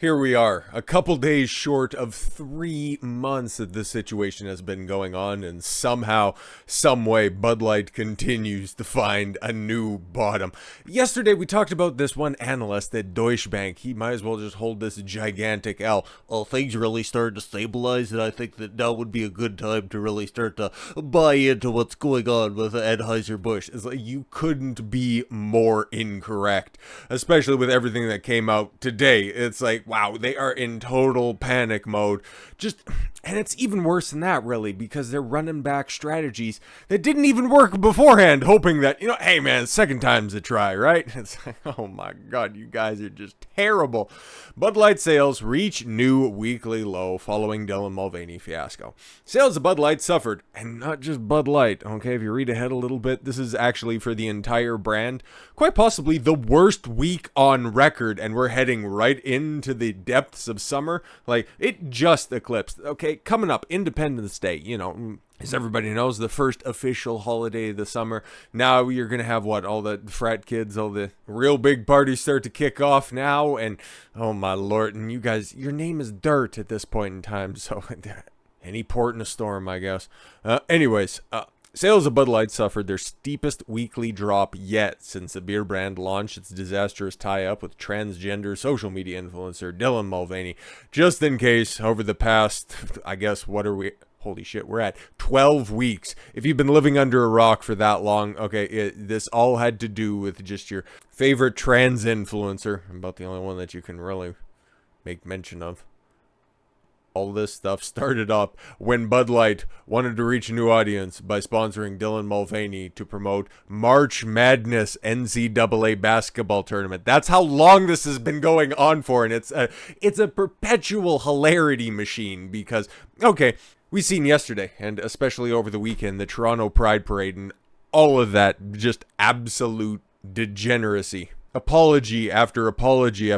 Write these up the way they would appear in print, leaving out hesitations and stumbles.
Here we are, a couple days short of 3 months that this situation has been going on, and somehow, someway, Bud Light continues to find a new bottom. Yesterday, we talked about this one analyst at Deutsche Bank. He might as well just hold this gigantic L. Well, things really started to stabilize, and I think that now would be a good time to really start to buy into what's going on with Anheuser-Busch. It's like you couldn't be more incorrect, especially with everything that came out today. It's like, wow, they are in total panic mode. And it's even worse than that, really, because they're running back strategies that didn't even work beforehand, hoping that, hey man, second time's a try, right? It's like, oh my god, you guys are just terrible. Bud Light sales reach new weekly low following Dylan Mulvaney fiasco. Sales of Bud Light suffered, and not just Bud Light, okay? If you read ahead a little bit, this is actually for the entire brand, quite possibly the worst week on record, and we're heading right into the depths of summer. Like, it just eclipsed. Okay, coming up, Independence Day, as everybody knows, the first official holiday of the summer. Now you're going to have all the frat kids, all the real big parties start to kick off now. And oh my lord, and you guys, your name is dirt at this point in time. So any port in a storm, I guess. Anyways, sales of Bud Light suffered their steepest weekly drop yet since the beer brand launched its disastrous tie-up with transgender social media influencer Dylan Mulvaney. Just in case, over the past, I guess, holy shit, we're at 12 weeks. If you've been living under a rock for that long, okay, this all had to do with just your favorite trans influencer. About the only one that you can really make mention of. All this stuff started up when Bud Light wanted to reach a new audience by sponsoring Dylan Mulvaney to promote March Madness NCAA basketball tournament. That's how long this has been going on for, and it's a perpetual hilarity machine because, okay, we seen yesterday, and especially over the weekend, the Toronto Pride Parade and all of that just absolute degeneracy. Apology after non-apology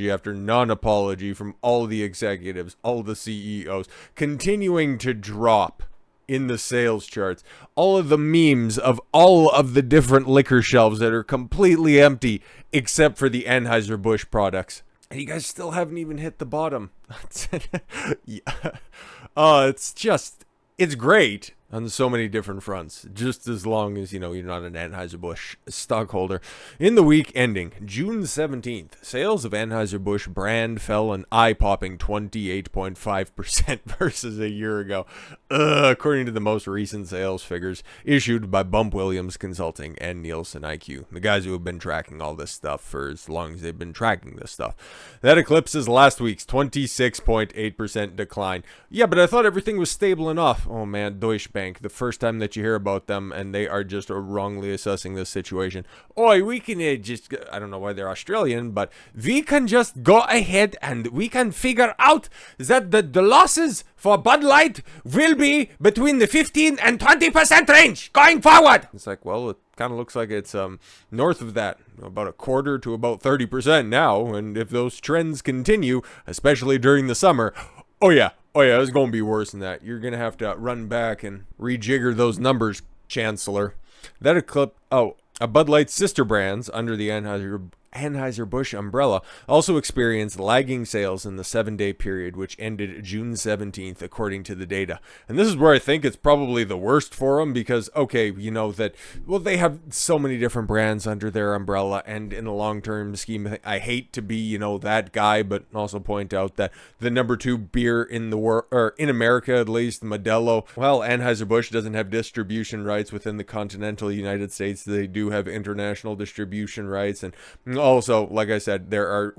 after non-apology from all the executives, all the CEOs, continuing to drop in the sales charts. All of the memes of all of the different liquor shelves that are completely empty except for the Anheuser-Busch products. And you guys still haven't even hit the bottom. Yeah. It's great on so many different fronts, just as long as, you're not an Anheuser-Busch stockholder. In the week ending June 17th, sales of Anheuser-Busch brand fell an eye-popping 28.5% versus a year ago, according to the most recent sales figures issued by Bump Williams Consulting and Nielsen IQ, the guys who have been tracking all this stuff for as long as they've been tracking this stuff. That eclipses last week's 26.8% decline. Yeah, but I thought everything was stable enough. Oh man, Deutsche Bank, the first time that you hear about them, and they are just wrongly assessing this situation. Oi, we can I don't know why they're Australian, but we can just go ahead and we can figure out that the losses for Bud Light will be between the 15 and 20% range going forward. It's like, well, it kind of looks like it's north of that, about a quarter to about 30% now, and if those trends continue, especially during the summer, oh yeah, it's going to be worse than that. You're going to have to run back and rejigger those numbers, Chancellor. That Bud Light's sister brands under the Anheuser-Busch umbrella also experienced lagging sales in the 7-day period, which ended June 17th, according to the data. And this is where I think it's probably the worst for them because, okay, they have so many different brands under their umbrella, and in the long-term scheme, I hate to be, that guy, but also point out that the number 2 beer in the world, or in America at least, Modelo, well, Anheuser-Busch doesn't have distribution rights within the continental United States. They do have international distribution rights, and also, like I said, there are,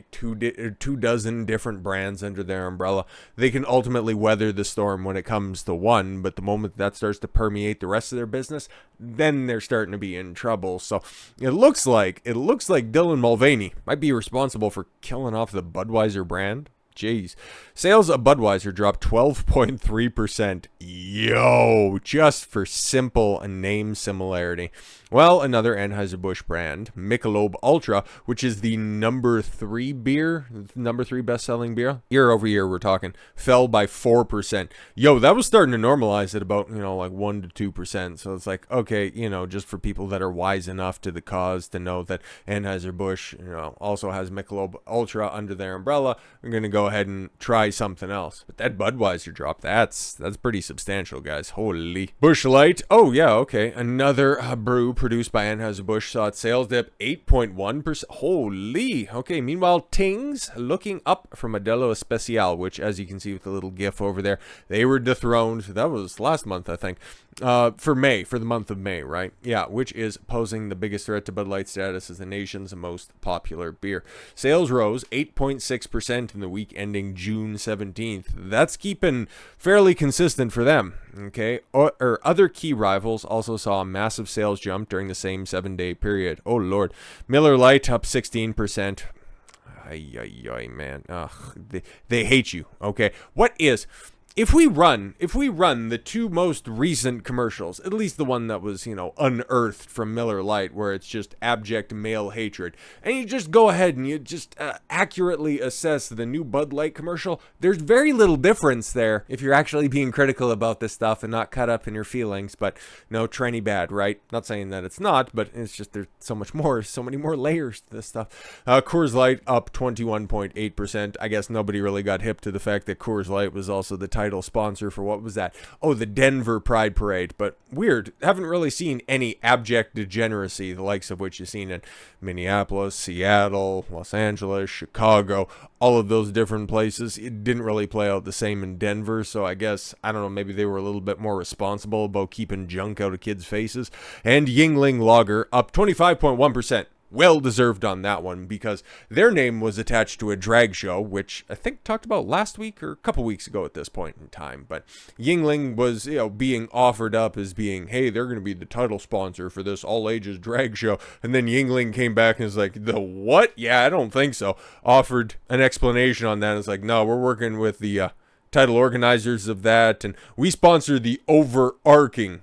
two dozen different brands under their umbrella. They can ultimately weather the storm when it comes to one, but the moment that starts to permeate the rest of their business, then they're starting to be in trouble. So it looks like Dylan Mulvaney might be responsible for killing off the Budweiser brand. Jeez. Sales of Budweiser dropped 12.3%. Yo, just for simple name similarity. Well, another Anheuser-Busch brand, Michelob Ultra, which is the number 3 best-selling beer, year over year we're talking, fell by 4%. Yo, that was starting to normalize at about, like 1 to 2%. So it's like, okay, just for people that are wise enough to the cause to know that Anheuser-Busch, also has Michelob Ultra under their umbrella, we're going to go ahead and try something else. But that Budweiser drop, that's pretty substantial, guys. Holy. Busch Light, oh yeah, okay, another brew produced by Anheuser-Busch saw its sales dip 8.1%. Holy. Okay, meanwhile, Tings looking up from Modelo Especial, which, as you can see with the little gif over there, they were dethroned. That was last month, I think. For the month of May, right? Yeah, which is posing the biggest threat to Bud Light status as the nation's most popular beer. Sales rose 8.6% in the week ending June 17th. That's keeping fairly consistent for them, okay? Or other key rivals also saw a massive sales jump during the same 7-day period. Oh, Lord. Miller Lite up 16%. Ay, man. Ugh, they hate you, okay? If we run the two most recent commercials, at least the one that was, unearthed from Miller Lite, where it's just abject male hatred, and you just go ahead and you just accurately assess the new Bud Light commercial, there's very little difference there if you're actually being critical about this stuff and not caught up in your feelings. But no, tranny bad, right? Not saying that it's not, but it's just there's so many more layers to this stuff. Coors Light up 21.8%. I guess nobody really got hip to the fact that Coors Light was also the title sponsor for what was that? Oh, the Denver Pride Parade. But weird, haven't really seen any abject degeneracy, the likes of which you've seen in Minneapolis, Seattle, Los Angeles, Chicago, all of those different places. It didn't really play out the same in Denver, so I guess, I don't know, maybe they were a little bit more responsible about keeping junk out of kids' faces. And Yingling Lager up 25.1%. Well deserved on that one, because their name was attached to a drag show, which I think talked about last week or a couple weeks ago at this point in time. But Yingling was, being offered up as being, hey, they're going to be the title sponsor for this all ages drag show. And then Yingling came back and was like, the what? Yeah, I don't think so. Offered an explanation on that. It's like, no, we're working with the title organizers of that, and we sponsor the overarching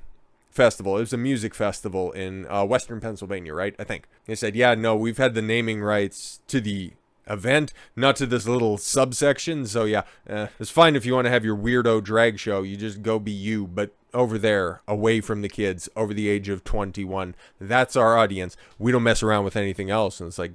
festival. It was a music festival in Western Pennsylvania, right? I think. They said, yeah, no, we've had the naming rights to the event, not to this little subsection. So yeah, it's fine if you want to have your weirdo drag show. You just go be you, but over there, away from the kids, over the age of 21. That's our audience. We don't mess around with anything else. And it's like,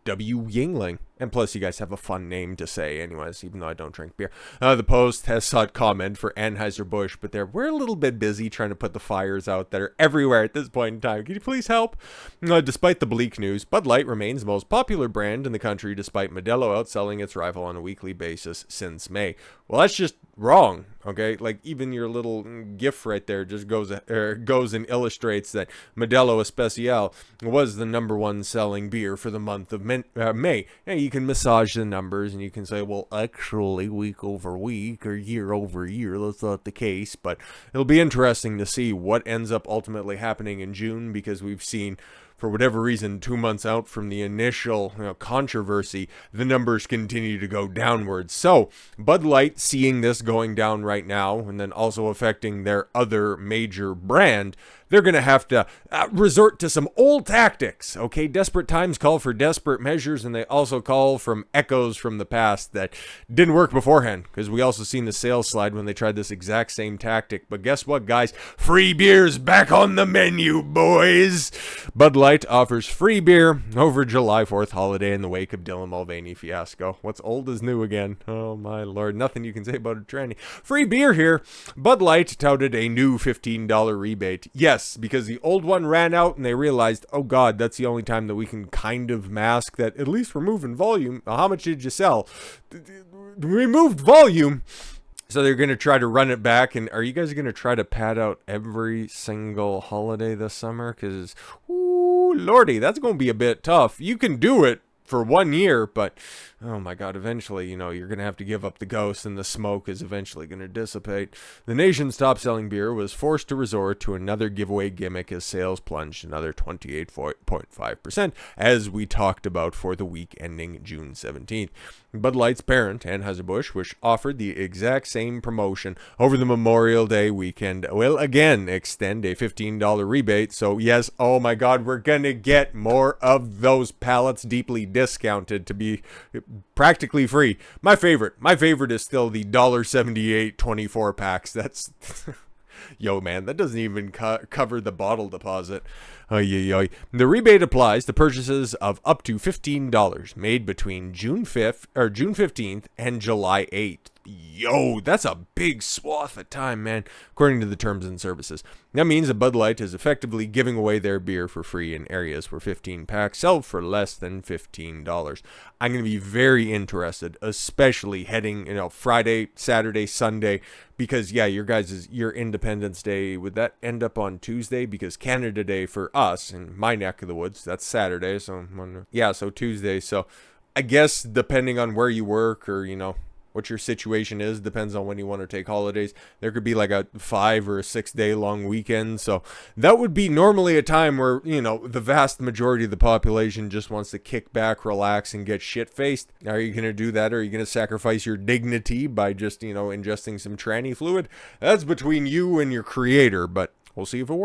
W. Yingling. And plus, you guys have a fun name to say anyways, even though I don't drink beer. The Post has sought comment for Anheuser-Busch, but we're a little bit busy trying to put the fires out that are everywhere at this point in time. Can you please help? Despite the bleak news, Bud Light remains the most popular brand in the country, despite Modelo outselling its rival on a weekly basis since May. Well, that's just wrong, okay? Like, even your little gif right there just goes and illustrates that Modelo Especial was the number 1 selling beer for the month of May. Now, you can massage the numbers and you can say, well, actually, week over week or year over year, that's not the case. But it'll be interesting to see what ends up ultimately happening in June, because we've seen, for whatever reason, 2 months out from the initial controversy, the numbers continue to go downwards. So Bud Light, seeing this going down right now, and then also affecting their other major brand, they're going to have to resort to some old tactics, okay? Desperate times call for desperate measures, and they also call from echoes from the past that didn't work beforehand, because we also seen the sales slide when they tried this exact same tactic. But guess what, guys? Free beer's back on the menu, boys! Bud Light offers free beer over July 4th holiday in the wake of Dylan Mulvaney fiasco. What's old is new again. Oh, my Lord. Nothing you can say about a tranny. Free beer here. Bud Light touted a new $15 rebate. Yes, because the old one ran out and they realized, oh God, that's the only time that we can kind of mask that at least we're moving volume. How much did you sell? We moved volume. So they're going to try to run it back. And are you guys going to try to pad out every single holiday this summer? Because, ooh, Lordy, that's going to be a bit tough. You can do it for 1 year, but Oh my God, eventually, you're going to have to give up the ghost and the smoke is eventually going to dissipate. The nation's top selling beer was forced to resort to another giveaway gimmick as sales plunged another 28.5%, as we talked about for the week ending June 17th. Bud Light's parent, Anheuser-Busch, which offered the exact same promotion over the Memorial Day weekend, will again extend a $15 rebate. So yes, oh my God, we're going to get more of those pallets deeply discounted to be practically free. My favorite is still the $1.78 24 packs. That's yo, man, that doesn't even cover the bottle deposit. Oy, oy, oy. The rebate applies to purchases of up to $15 made between June 15th and July 8th. Yo, that's a big swath of time, man, according to the terms and services. That means that Bud Light is effectively giving away their beer for free in areas where 15 packs sell for less than $15. I'm going to be very interested, especially heading, Friday, Saturday, Sunday, because, yeah, your Independence Day, would that end up on Tuesday? Because Canada Day for us in my neck of the woods, that's Saturday, so Tuesday. So I guess depending on where you work or, what your situation is, depends on when you want to take holidays. There could be like a 5 or 6 day long weekend. So that would be normally a time where, the vast majority of the population just wants to kick back, relax, and get shit faced. Are you going to do that? Or are you going to sacrifice your dignity by just, ingesting some tranny fluid? That's between you and your creator, but we'll see if it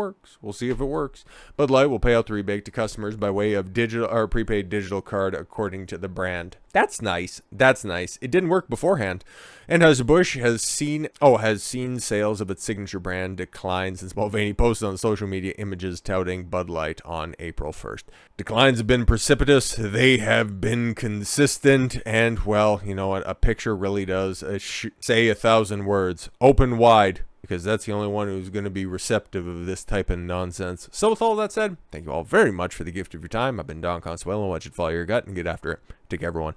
works. Bud Light will pay out the rebate to customers by way of digital or prepaid digital card according to the brand. That's nice. It didn't work beforehand. Anheuser-Busch has seen sales of its signature brand decline since Mulvaney posted on social media images touting Bud Light on April 1st. Declines have been precipitous. They have been consistent. And, well, you know what? A picture really does say 1,000 words. Open wide. Because that's the only one who's going to be receptive of this type of nonsense. So with all that said, thank you all very much for the gift of your time. I've been Don Consuelo. Watch it follow your gut and get after it. Take care, everyone.